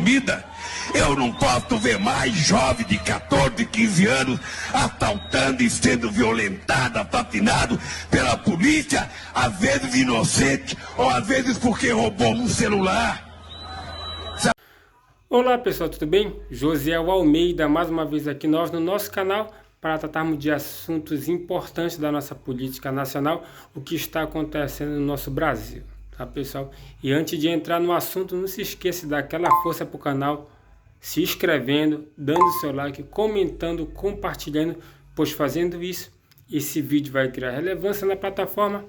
comida. Eu não posso ver mais jovem de 14, 15 anos assaltando e sendo violentado, assassinado pela polícia, às vezes inocente, ou às vezes porque roubou um celular. Olá pessoal, tudo bem? Josiel Almeida, mais uma vez aqui nós no nosso canal para tratarmos de assuntos importantes da nossa política nacional, o que está acontecendo no nosso Brasil, tá pessoal? E antes de entrar no assunto, não se esqueça de dar aquela força para o canal, se inscrevendo, dando seu like, comentando, compartilhando, pois fazendo isso, esse vídeo vai criar relevância na plataforma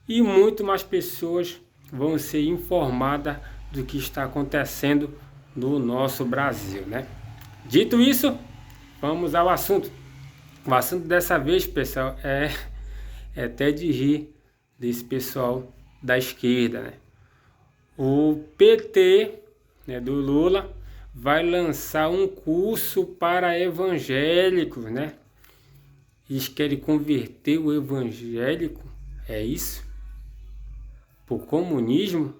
e muito mais pessoas vão ser informadas do que está acontecendo no nosso Brasil, né? Dito isso, vamos ao assunto. O assunto dessa vez, pessoal, é até de rir desse pessoal da esquerda, né? O PT, né, do Lula vai lançar um curso para evangélicos, né? Eles querem converter o evangélico, é isso? Por comunismo?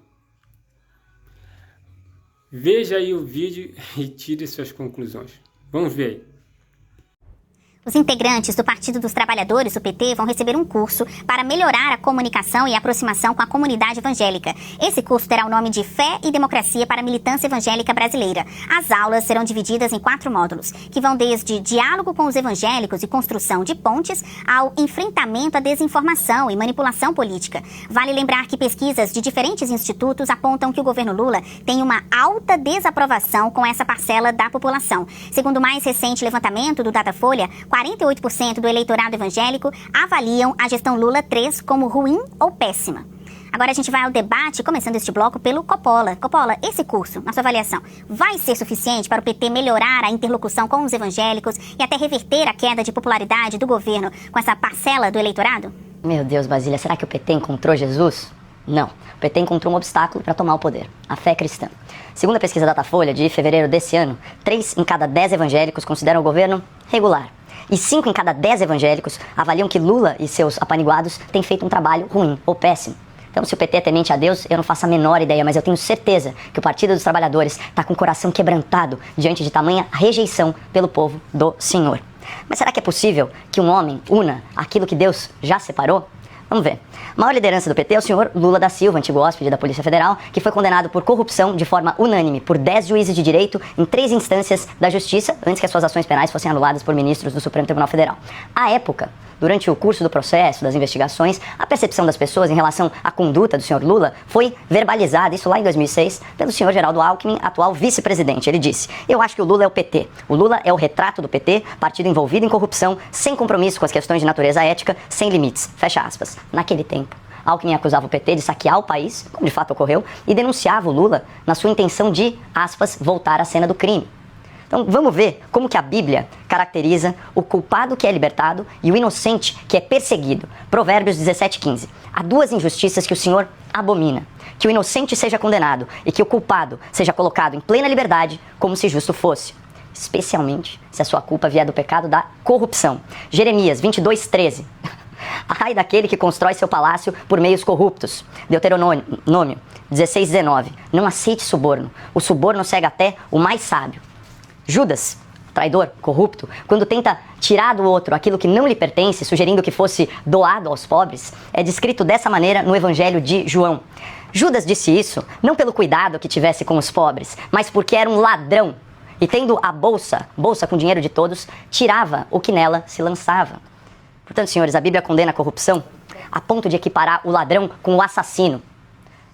Veja aí o vídeo e tire suas conclusões. Vamos ver aí. Os integrantes do Partido dos Trabalhadores, o PT, vão receber um curso para melhorar a comunicação e a aproximação com a comunidade evangélica. Esse curso terá o nome de Fé e Democracia para a Militância Evangélica Brasileira. As aulas serão divididas em 4 módulos, que vão desde diálogo com os evangélicos e construção de pontes ao enfrentamento à desinformação e manipulação política. Vale lembrar que pesquisas de diferentes institutos apontam que o governo Lula tem uma alta desaprovação com essa parcela da população. Segundo o mais recente levantamento do Datafolha, 48% do eleitorado evangélico avaliam a gestão Lula 3 como ruim ou péssima. Agora a gente vai ao debate, começando este bloco pelo Coppola. Coppola, esse curso, na sua avaliação, vai ser suficiente para o PT melhorar a interlocução com os evangélicos e até reverter a queda de popularidade do governo com essa parcela do eleitorado? Meu Deus, Basília, será que o PT encontrou Jesus? Não, o PT encontrou um obstáculo para tomar o poder, a fé cristã. Segundo a pesquisa Datafolha de fevereiro desse ano, 3 em cada 10 evangélicos consideram o governo regular. E 5 em cada 10 evangélicos avaliam que Lula e seus apaniguados têm feito um trabalho ruim ou péssimo. Então, se o PT é temente a Deus, eu não faço a menor ideia, mas eu tenho certeza que o Partido dos Trabalhadores está com o coração quebrantado diante de tamanha rejeição pelo povo do Senhor. Mas será que é possível que um homem una aquilo que Deus já separou? Vamos ver. A maior liderança do PT é o senhor Lula da Silva, antigo hóspede da Polícia Federal, que foi condenado por corrupção de forma unânime por 10 juízes de direito em 3 instâncias da Justiça, antes que as suas ações penais fossem anuladas por ministros do Supremo Tribunal Federal. À época, durante o curso do processo, das investigações, a percepção das pessoas em relação à conduta do senhor Lula foi verbalizada, isso lá em 2006, pelo senhor Geraldo Alckmin, atual vice-presidente. Ele disse: eu acho que o Lula é o PT. O Lula é o retrato do PT, partido envolvido em corrupção, sem compromisso com as questões de natureza ética, sem limites. Fecha aspas. Naquele tempo, Alckmin acusava o PT de saquear o país, como de fato ocorreu, e denunciava o Lula na sua intenção de, aspas, voltar à cena do crime. Então vamos ver como que a Bíblia caracteriza o culpado que é libertado e o inocente que é perseguido. Provérbios 17:15. Há 2 injustiças que o Senhor abomina: que o inocente seja condenado e que o culpado seja colocado em plena liberdade, como se justo fosse, especialmente se a sua culpa vier do pecado da corrupção. Jeremias 22:13. Ai daquele que constrói seu palácio por meios corruptos. Deuteronômio 16:19. Não aceite suborno. O suborno cega até o mais sábio. Judas, traidor, corrupto, quando tenta tirar do outro aquilo que não lhe pertence, sugerindo que fosse doado aos pobres, é descrito dessa maneira no Evangelho de João. Judas disse isso não pelo cuidado que tivesse com os pobres, mas porque era um ladrão e, tendo a bolsa com dinheiro de todos, tirava o que nela se lançava. Portanto, senhores, a Bíblia condena a corrupção a ponto de equiparar o ladrão com o assassino.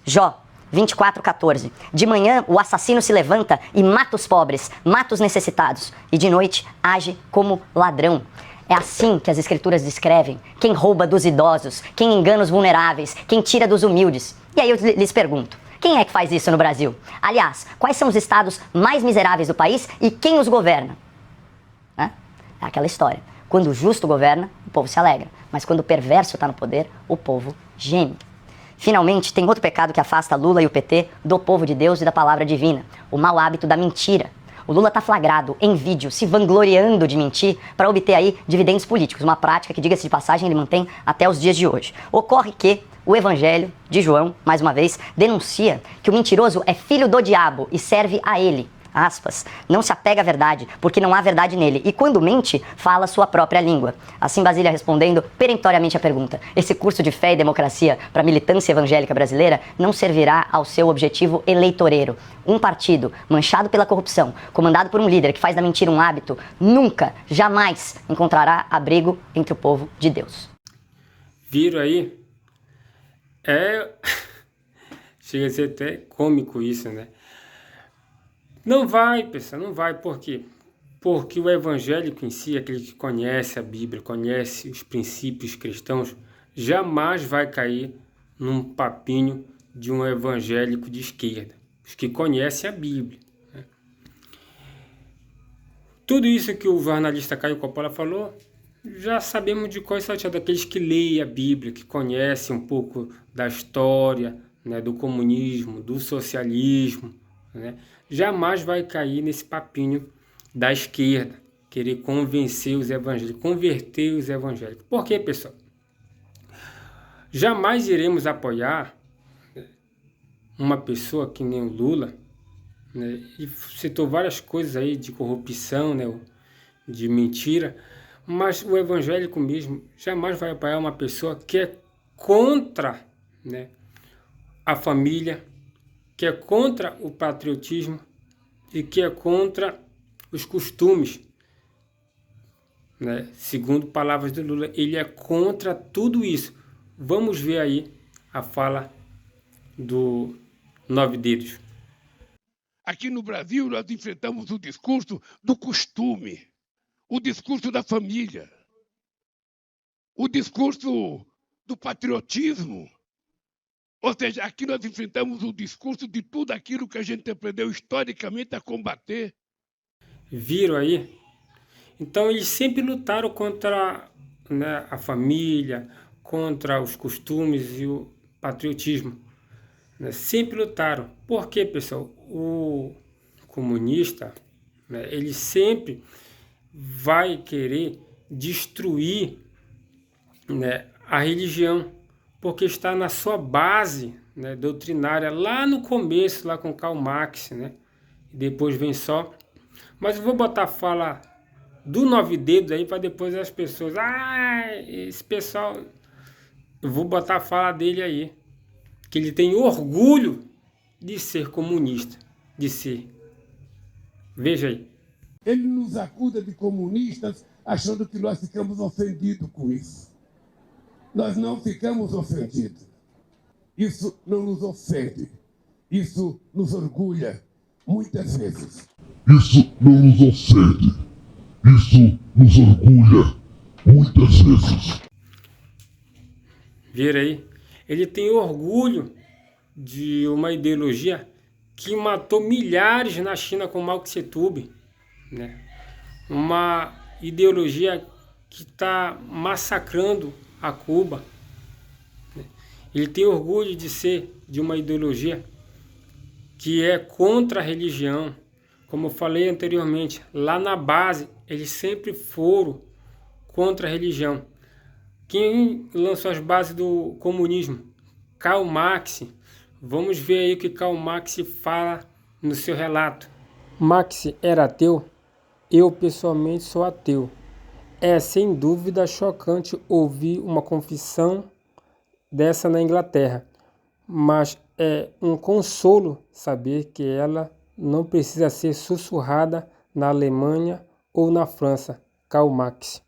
Jó 24:14. De manhã o assassino se levanta e mata os pobres, mata os necessitados, e de noite age como ladrão. É assim que as escrituras descrevem quem rouba dos idosos, quem engana os vulneráveis, quem tira dos humildes. E aí eu lhes pergunto, quem é que faz isso no Brasil? Aliás, quais são os estados mais miseráveis do país e quem os governa? É aquela história. Quando o justo governa, o povo se alegra, mas quando o perverso está no poder, o povo geme. Finalmente, tem outro pecado que afasta Lula e o PT do povo de Deus e da palavra divina: o mau hábito da mentira. O Lula está flagrado em vídeo, se vangloriando de mentir para obter aí dividendos políticos, uma prática que, diga-se de passagem, ele mantém até os dias de hoje. Ocorre que o Evangelho de João, mais uma vez, denuncia que o mentiroso é filho do diabo e serve a ele. aspas, não se apega à verdade, porque não há verdade nele, e quando mente, fala sua própria língua. Assim Basília respondendo perentoriamente a pergunta: esse curso de fé e democracia para a militância evangélica brasileira não servirá ao seu objetivo eleitoreiro. Um partido manchado pela corrupção, comandado por um líder que faz da mentira um hábito, nunca, jamais encontrará abrigo entre o povo de Deus. Viram aí? Chega a ser até cômico isso, né? Não vai, pessoal, não vai. Por quê? Porque o evangélico em si, aquele que conhece a Bíblia, conhece os princípios cristãos, jamais vai cair num papinho de um evangélico de esquerda. Os que conhecem a Bíblia, né? Tudo isso que o jornalista Caio Coppola falou, já sabemos de qual é daqueles que leem a Bíblia, que conhecem um pouco da história, né, do comunismo, do socialismo, né? Jamais vai cair nesse papinho da esquerda, querer convencer os evangélicos, converter os evangélicos. Por quê, pessoal? Jamais iremos apoiar uma pessoa que nem o Lula, né? E citou várias coisas aí de corrupção, né, de mentira, mas o evangélico mesmo jamais vai apoiar uma pessoa que é contra, né, a família, que é contra o patriotismo e que é contra os costumes, né? Segundo palavras do Lula, ele é contra tudo isso. Vamos ver aí a fala do Nove Dedos. Aqui no Brasil, nós enfrentamos o discurso do costume, o discurso da família, o discurso do patriotismo. Ou seja, aqui nós enfrentamos o discurso de tudo aquilo que a gente aprendeu historicamente a combater. Viram aí? Então eles sempre lutaram contra, né, a família, contra os costumes e o patriotismo, né? Sempre lutaram. Por quê, pessoal? O comunista, né, ele sempre vai querer destruir, né, a religião, porque está na sua base, né, doutrinária, lá no começo, lá com Karl Marx, né? E depois vem só. Mas eu vou botar a fala do Nove Dedos aí para depois as pessoas... esse pessoal... Eu vou botar a fala dele aí, que ele tem orgulho de ser comunista, de ser. Veja aí. Ele nos acusa de comunistas, achando que nós ficamos ofendidos com isso. Nós não ficamos ofendidos. Isso não nos ofende. Isso nos orgulha, muitas vezes. Isso não nos ofende. Isso nos orgulha, muitas vezes. Vira aí. Ele tem orgulho de uma ideologia que matou milhares na China com Mao Tse Tung, né? Uma ideologia que está massacrando a Cuba. Ele tem orgulho de ser de uma ideologia que é contra a religião. Como eu falei anteriormente, lá na base eles sempre foram contra a religião. Quem lançou as bases do comunismo? Karl Marx. Vamos ver aí o que Karl Marx fala no seu relato. Marx era ateu? Eu pessoalmente sou ateu. É sem dúvida chocante ouvir uma confissão dessa na Inglaterra, mas é um consolo saber que ela não precisa ser sussurrada na Alemanha ou na França. Karl Marx.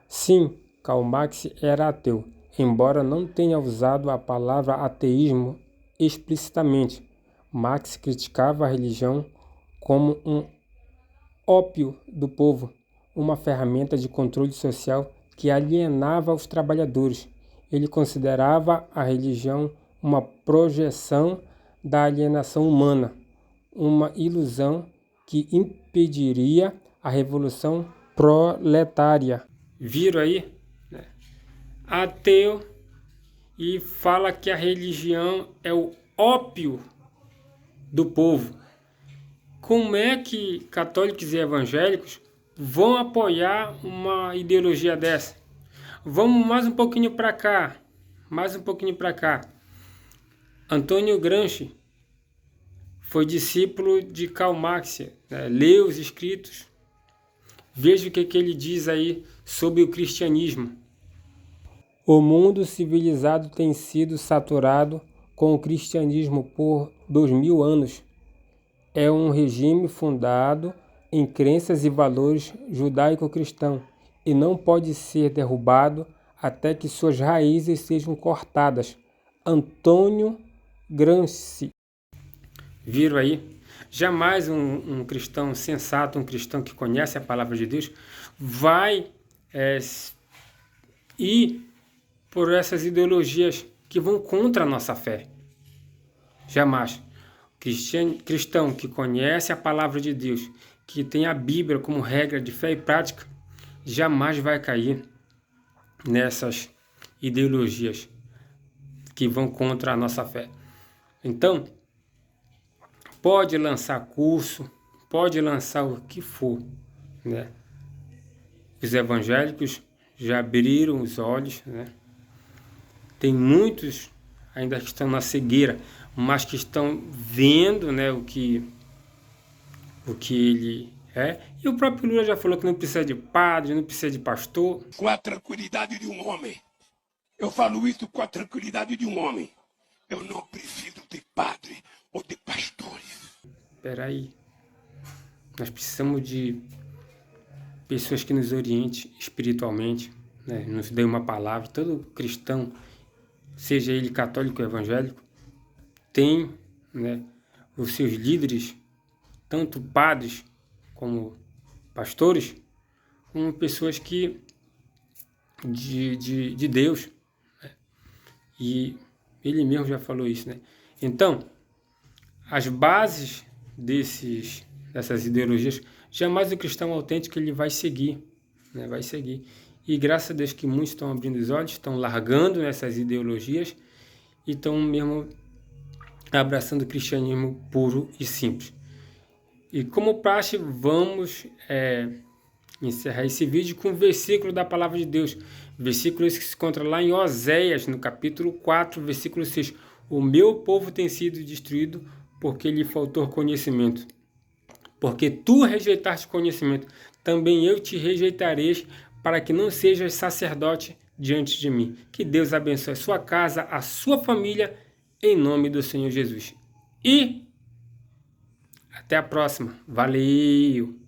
Sim, Karl Marx era ateu, embora não tenha usado a palavra ateísmo explicitamente. Marx criticava a religião como um ópio do povo, uma ferramenta de controle social que alienava os trabalhadores. Ele considerava a religião uma projeção da alienação humana, uma ilusão que impediria a revolução proletária. Viram aí? Ateu e fala que a religião é o ópio do povo. Como é que católicos e evangélicos vão apoiar uma ideologia dessa? Vamos mais um pouquinho para cá. Antônio Gramsci foi discípulo de Karl Marx, né? Lê os escritos, veja o que ele diz aí sobre o cristianismo. O mundo civilizado tem sido saturado com o cristianismo por 2000 anos. É um regime fundado em crenças e valores judaico-cristãos e não pode ser derrubado até que suas raízes sejam cortadas. Antônio Gramsci. Viram aí? Jamais um cristão sensato, um cristão que conhece a palavra de Deus, vai ir por essas ideologias que vão contra a nossa fé. Jamais. Cristão que conhece a palavra de Deus, que tem a Bíblia como regra de fé e prática, jamais vai cair nessas ideologias que vão contra a nossa fé. Então, pode lançar curso, pode lançar o que for, né? Os evangélicos já abriram os olhos, né? Tem muitos ainda que estão na cegueira, mas que estão vendo, né, o que ele é. E o próprio Lula já falou que não precisa de padre, não precisa de pastor. Com a tranquilidade de um homem. Eu falo isso com a tranquilidade de um homem. Eu não preciso de padre ou de pastores. Espera aí. Nós precisamos de pessoas que nos orientem espiritualmente, né? Nos dê uma palavra. Todo cristão, seja ele católico ou evangélico, tem, né, os seus líderes, tanto padres como pastores, como pessoas que de Deus, né? E ele mesmo já falou isso, né? Então, as bases dessas ideologias, jamais o cristão autêntico ele vai seguir, né? Vai seguir. E graças a Deus que muitos estão abrindo os olhos, estão largando essas ideologias e estão mesmo abraçando o cristianismo puro e simples. E como praxe, vamos encerrar esse vídeo com um versículo da Palavra de Deus. Versículo esse que se encontra lá em Oséias, no capítulo 4, versículo 6. O meu povo tem sido destruído porque lhe faltou conhecimento. Porque tu rejeitaste conhecimento, também eu te rejeitarei, para que não sejas sacerdote diante de mim. Que Deus abençoe a sua casa, a sua família, em nome do Senhor Jesus. E até a próxima. Valeu!